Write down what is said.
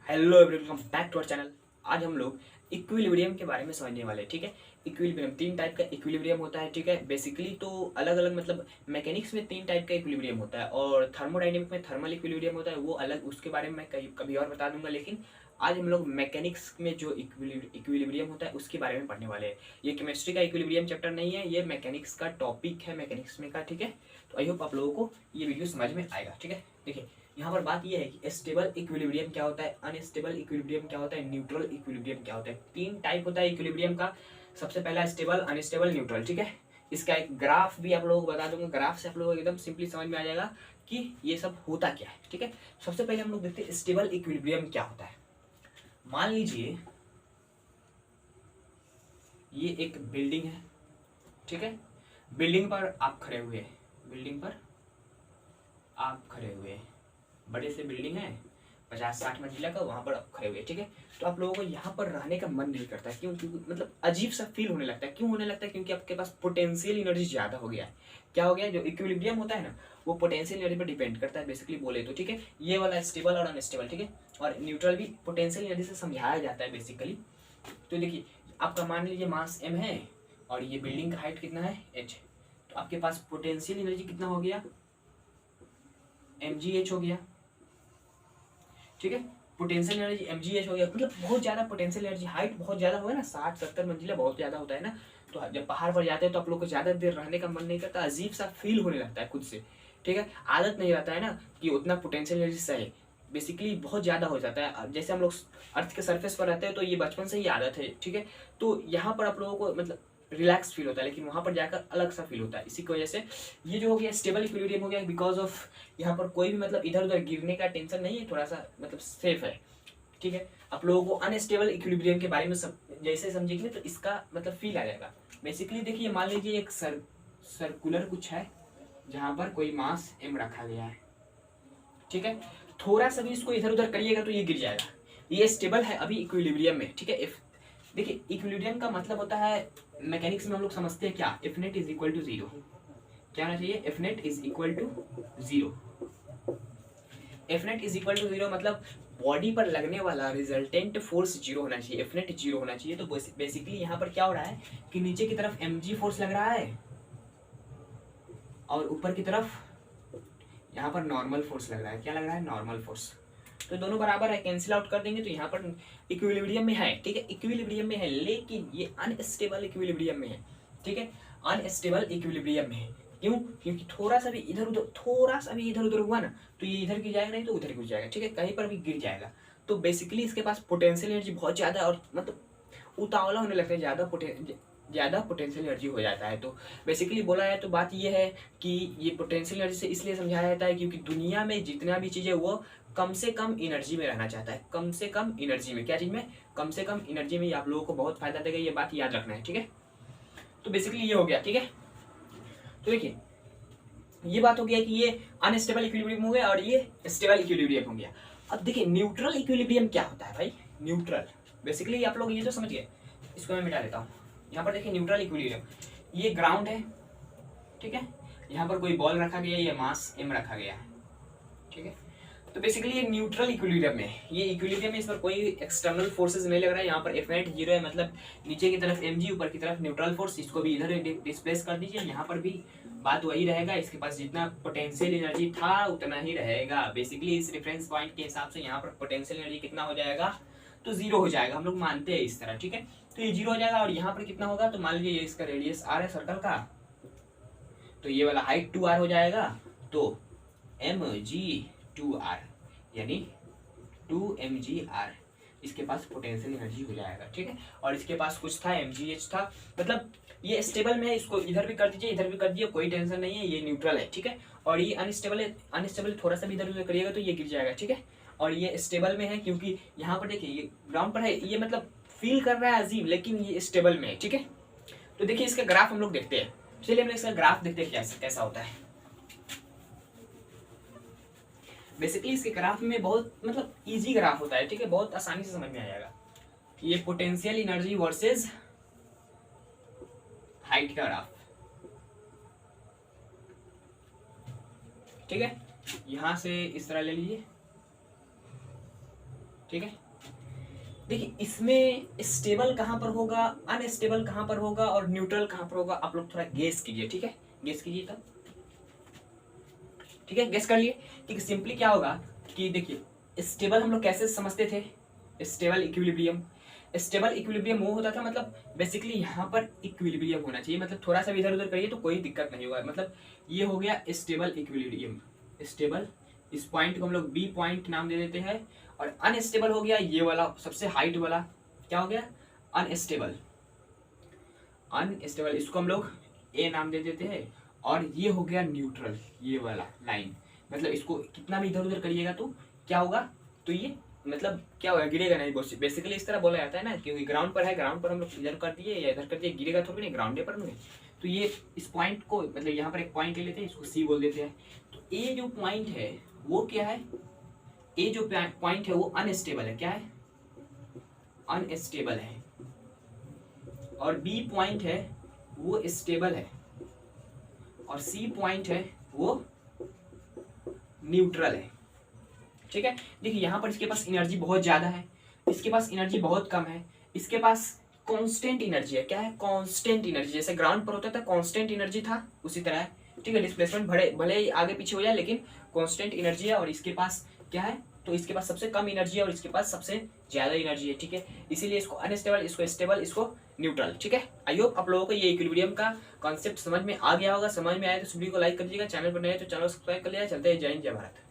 Hello everyone, welcome back to our channel. आज हम लोग इक्विलिब्रियम के बारे में समझने वाले हैं। ठीक है, इक्विलिब्रियम तीन टाइप का इक्विलिब्रियम होता है। ठीक है, बेसिकली तो अलग अलग मतलब मैकेनिक्स में तीन टाइप का इक्विलिब्रियम होता है और थर्मोडायनेमिक में थर्मल इक्विलिब्रियम होता है, वो अलग, उसके बारे में मैं कभी और बता दूंगा। लेकिन आज हम लोग मैकेनिक्स में जो इक्विलिब्रियम होता है उसके बारे में पढ़ने वाले हैं। ये केमिस्ट्री का इक्विलिब्रियम चैप्टर नहीं है, ये मैकेनिक्स का टॉपिक है, मैकेनिक्स में का। ठीक है, तो आई होप आप लोगों को ये वीडियो समझ में आएगा। ठीक है, देखिए यहाँ पर बात यह है कि स्टेबल इक्विलिब्रियम क्या होता है, अनस्टेबल इक्विलिब्रियम क्या होता है, न्यूट्रल इक्विलिब्रियम क्या होता है। तीन टाइप होता है इक्विलिब्रियम का। सबसे पहला स्टेबल, अनस्टेबल, न्यूट्रल। ठीक है, इसका एक ग्राफ भी आप लोगों को बता दूंगा। ग्राफ से आप लोगों को एकदम सिंपली समझ में आ जाएगा कि ये सब होता क्या है। ठीक है, सबसे पहले हम लोग देखते हैं स्टेबल इक्विलिब्रियम क्या होता है। मान लीजिए ये एक बिल्डिंग है। ठीक है, बिल्डिंग पर आप खड़े हुए हैं, बिल्डिंग पर आप खड़े हुए हैं, बड़े से बिल्डिंग है 50-60 मंजिला का, वहां पर आप खड़े हुए। ठीक है, तो आप लोगों को यहाँ पर रहने का मन नहीं करता है। क्यों? क्योंकि मतलब अजीब सा फील होने लगता है। क्यों होने लगता है? क्योंकि आपके पास पोटेंशियल एनर्जी ज्यादा हो गया है। क्या हो गया? जो इक्विलिब्रियम होता है ना, वो पोटेंशियल एनर्जी पर डिपेंड करता है बेसिकली बोले तो। ठीक है, ये वाला स्टेबल और अनस्टेबल। ठीक है, और न्यूट्रल भी पोटेंशियल एनर्जी से समझाया जाता है बेसिकली। तो देखिए, आपका मान लीजिए मास m है और ये बिल्डिंग का हाइट कितना है h, तो आपके पास पोटेंशियल एनर्जी कितना हो गया? mgh हो गया। ठीक है, पोटेंशियल एनर्जी mgh हो गया, मतलब बहुत ज्यादा पोटेंशियल एनर्जी। हाइट बहुत ज्यादा होगा ना, 60-70 मंजिला बहुत ज्यादा होता है ना। तो जब पहाड़ पर जाते हैं तो आप लोग को ज्यादा देर रहने का मन नहीं करता, अजीब सा फील होने लगता है खुद से। ठीक है, आदत नहीं रहता है ना कि उतना पोटेंशियल एनर्जी सही, बेसिकली बहुत ज्यादा हो जाता है। जैसे हम लोग अर्थ के सरफेस पर रहते हैं तो ये बचपन से ही आदत है। ठीक है, तो यहाँ पर आप लोगों को मतलब रिलैक्स फील होता है, लेकिन वहां पर जाकर अलग सा फील होता है। इसी की वजह से ये जो हो गया स्टेबल इक्विलिब्रियम हो गया, बिकॉज ऑफ यहाँ पर कोई भी मतलब इधर उधर गिरने का टेंशन नहीं है, थोड़ा सा मतलब सेफ है। ठीक है, आप लोगों को अनस्टेबल इक्विलिब्रियम के बारे में जैसे समझेंगे तो इसका मतलब फील आ जाएगा। बेसिकली देखिए, मान लीजिए एक सर्कुलर कुछ है जहां पर कोई मास m रखा गया है। ठीक है, थोड़ा सा भी इसको इधर उधर करिएगा तो ये गिर जाएगा। ये स्टेबल है अभी इक्विलिब्रियम में। ठीक है, देखिए इक्विलिब्रियम का मतलब होता है, मैकेनिक्स में हम लोग समझते हैं क्या, F net is equal to zero. क्या होना चाहिए? F net is equal to zero. F net is equal to zero मतलब बॉडी पर लगने वाला रिजल्टेंट फोर्स जीरो होना चाहिए, एफ नेट जीरो होना चाहिए। तो बेसिकली यहाँ पर क्या हो रहा है कि नीचे की तरफ mg फोर्स लग रहा है और ऊपर की तरफ यहाँ पर नॉर्मल फोर्स लग रहा है। क्या लग रहा है? Normal force. तो दोनों बराबर है, कैंसिल आउट कर देंगे तो यहाँ पर इक्विलिब्रियम में है। ठीक है, इक्विलिब्रियम में है, लेकिन ये अनस्टेबल इक्विलिब्रियम में है। ठीक है, अनस्टेबल इक्विलिब्रियम में है। क्यों? क्योंकि थोड़ा सा भी इधर उधर हुआ ना तो ये इधर गिर जाएगा, नहीं तो उधर गिर जाएगा। ठीक है, कहीं पर भी गिर जाएगा। तो बेसिकली इसके पास पोटेंशियल एनर्जी बहुत ज्यादा है और मतलब उतावला होने लगता है, ज्यादा पोटेंशियल एनर्जी हो जाता है। तो बेसिकली बोला है तो बात ये है कि ये पोटेंशियल एनर्जी से इसलिए समझाया जाता है क्योंकि दुनिया में जितना भी चीज़ है वो कम से कम एनर्जी में रहना चाहता है। कम से कम एनर्जी में, क्या चीज़ में? कम से कम एनर्जी में। आप लोगों को बहुत फायदा देगा, ये बात याद रखना है। ठीक है, तो बेसिकली ये हो गया। ठीक है, तो देखिए ये बात हो गया कि ये अनस्टेबल इक्विलिब्रियम हो गया और ये स्टेबल इक्विलिब्रियम हो गया। अब देखिए न्यूट्रल इक्विलिब्रियम क्या होता है भाई? न्यूट्रल बेसिकली आप लोग ये तो समझ गए, इसको मैं मिटा देता हूँ। यहाँ पर देखिए न्यूट्रल इक्विलिब्रियम, ये ग्राउंड है। ठीक है, यहाँ पर कोई बॉल रखा गया है, ये मास m रखा गया है। ठीक है, तो बेसिकली ये न्यूट्रल इक्विलिब्रियम में, ये इक्विलिब्रियम में इस पर कोई एक्सटर्नल फोर्सेस नहीं लग रहा है। यहाँ पर एफ नेट जीरो है, मतलब नीचे की तरफ mg, ऊपर की तरफ न्यूट्रल फोर्स। इसको भी इधर डिस्प्लेस कर दीजिए, यहाँ पर भी बात वही रहेगा। इसके पास जितना पोटेंशियल एनर्जी था उतना ही रहेगा। बेसिकली इस रेफरेंस पॉइंट के हिसाब से यहाँ पर पोटेंशियल एनर्जी कितना हो जाएगा? तो जीरो हो जाएगा। हम लोग मानते हैं इस तरह। ठीक है, तो ये जीरो हो जाएगा और यहाँ पर कितना होगा? तो मान लीजिए इसका रेडियस r है सर्कल का, तो ये वाला हाइट 2r हो जाएगा। तो mg2r यानी 2mgr इसके पास पोटेंशियल एनर्जी हो जाएगा। ठीक है, और इसके पास कुछ था mgh था, मतलब ये स्टेबल में है। इसको इधर भी कर दीजिए, इधर भी कर दीजिए, कोई टेंशन नहीं है, ये न्यूट्रल है। ठीक है, और ये अनस्टेबल है, अनस्टेबल थोड़ा सा भी इधर उधर करिएगा तो ये गिर जाएगा। ठीक है, और ये स्टेबल में है क्योंकि यहाँ पर देखिए ये ग्राउंड पर है, ये मतलब फील कर रहा है अजीब, लेकिन ये स्टेबल में है। ठीक है, तो देखिए इसका ग्राफ हम लोग देखते हैं। चलिए हम इसका ग्राफ देखते हैं कैसा होता है। बेसिकली इसके ग्राफ में बहुत मतलब इजी ग्राफ होता है। ठीक है, बहुत आसानी से समझ में आ जाएगा। ये पोटेंशियल एनर्जी वर्सेस हाइट का ग्राफ। ठीक है, यहां से इस तरह ले लीजिए, ठीक है। देखिए इसमें स्टेबल कहाँ पर होगा, अनस्टेबल कहाँ पर होगा और न्यूट्रल कहाँ पर होगा, आप लोग थोड़ा गेस कीजिए। ठीक है, गेस कीजिए तब। ठीक है, गेस कर लिए। ठीक है, सिंपली क्या होगा कि देखिए स्टेबल हम लोग कैसे समझते थे, स्टेबल इक्विलिब्रियम। स्टेबल इक्विलिब्रियम वो होता था, मतलब बेसिकली यहाँ पर इक्विलिब्रियम होना चाहिए, मतलब थोड़ा सा भी इधर उधर करिए तो कोई दिक्कत नहीं होगा। मतलब ये हो गया स्टेबल इक्विलिब्रियम। स्टेबल, इस पॉइंट को हम लोग बी पॉइंट नाम दे देते हैं। और अनस्टेबल हो गया ये वाला सबसे हाइट वाला, क्या हो गया, अनस्टेबल। अनस्टेबल इसको हम लोग ए नाम दे देते हैं। और ये हो गया न्यूट्रल, ये वाला लाइन, मतलब इसको कितना भी इधर उधर करिएगा तो क्या होगा, तो ये मतलब क्या होगा, गिरेगा नहीं। बेसिकली इस तरह बोला जाता है ना, क्योंकि ग्राउंड पर है, ग्राउंड पर हम लोग इधर कर दिए या इधर कर दिए, गिरेगा थोड़ी नहीं, ग्राउंड पर नहीं। तो ये इस पॉइंट को, मतलब यहाँ पर एक पॉइंट ले लेते हैं, इसको सी बोल देते हैं। तो ए जो पॉइंट है वो क्या है, ए जो पॉइंट है वो अनस्टेबल है, क्या है, अनस्टेबल है। और बी पॉइंट है वो स्टेबल है। और सी पॉइंट है वो न्यूट्रल है। ठीक है, देखिए यहाँ पर इसके पास एनर्जी बहुत ज्यादा है, इसके पास एनर्जी बहुत कम है, इसके पास कांस्टेंट एनर्जी है। क्या है, कांस्टेंट एनर्जी। जैसे ग्राउंड पर होता था कांस्टेंट एनर्जी था, उसी तरह है। ठीक है, डिस्प्लेसमेंट भले ही आगे पीछे हो जाए लेकिन कांस्टेंट एनर्जी है। और इसके पास क्या है, तो इसके पास सबसे कम एनर्जी है और इसके पास सबसे ज्यादा एनर्जी है। ठीक है, इसीलिए इसको अनस्टेबल, इसको स्टेबल, इसको न्यूट्रल। ठीक है, आई होप आप लोगों को ये इक्विलिब्रियम का कॉन्सेप्ट समझ में आ गया होगा। समझ में आया तो इस वीडियो को लाइक कर दीजिएगा, चैनल पर नए तो चैनल सब्सक्राइब कर लिया। चलते हैं, जय हिंद, जय भारत।